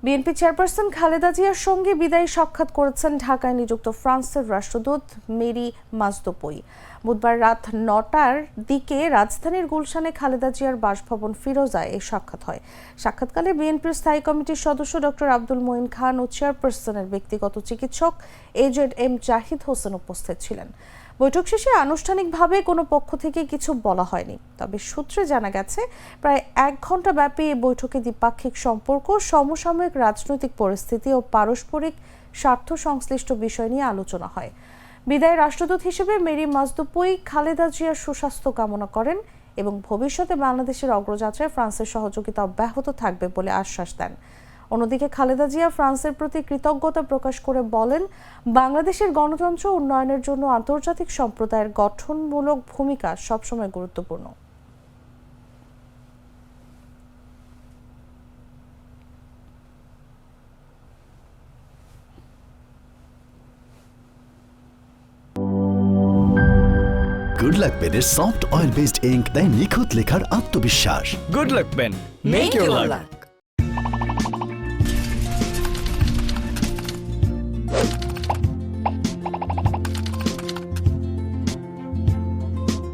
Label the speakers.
Speaker 1: BNP chairperson Khaleda জিয়ার সঙ্গে বিদায়ী সাক্ষাৎ করেছেন ঢাকায় নিযুক্ত ফ্রান্সের রাষ্ট্রদূত মেরি মাজদোপোই। বুধবার রাত ৯টার দিকে রাজধানীর গুলশানে খালেদা জিয়ার বাসভবন ফিরোজায় এই সাক্ষাৎ হয়। সাক্ষাৎকালে বিএনপির স্থায়ী কমিটির সদস্য ডক্টর আব্দুল মঈন খান ও চেয়ারপারসনের ব্যক্তিগত চিকিৎসক এজেড জাহিদ হোসেন উপস্থিত ছিলেন। বৈঠক শেষে আনুষ্ঠানিকভাবে কোনো পক্ষ থেকে কিছু বলা হয়নি, তবে সূত্রে জানা গেছে প্রায় ১ ঘণ্টা ব্যাপী এই বৈঠকে দ্বিপাক্ষিক সম্পর্ক, সমসাময়িক রাজনৈতিক পরিস্থিতি ও পারস্পরিক স্বার্থ সংশ্লিষ্ট বিষয় নিয়ে আলোচনা হয়। বিদায়ী রাষ্ট্রদূত হিসেবে মেরি মাজদোপোই খালেদা জিয়ার সুস্বাস্থ্য কামনা করেন এবং ভবিষ্যতে বাংলাদেশের অগ্রযাত্রায় ফ্রান্সের সহযোগিতা অব্যাহত থাকবে বলে আশ্বাস দেন। অন্যদিকে খালেদা জিয়া ফ্রান্সের প্রতি কৃতজ্ঞতা প্রকাশ করে বলেন, বাংলাদেশের গণতন্ত্র উন্নয়নের জন্য আন্তর্জাতিক সম্প্রদায়ের গঠনমূলক ভূমিকা সবসময় গুরুত্বপূর্ণ।
Speaker 2: গুড লাক পেনের সফট অয়েল বেসড ইঙ্ক দেয় নিখুঁত লেখার আত্মবিশ্বাস।
Speaker 3: Good luck pen, make your lakh.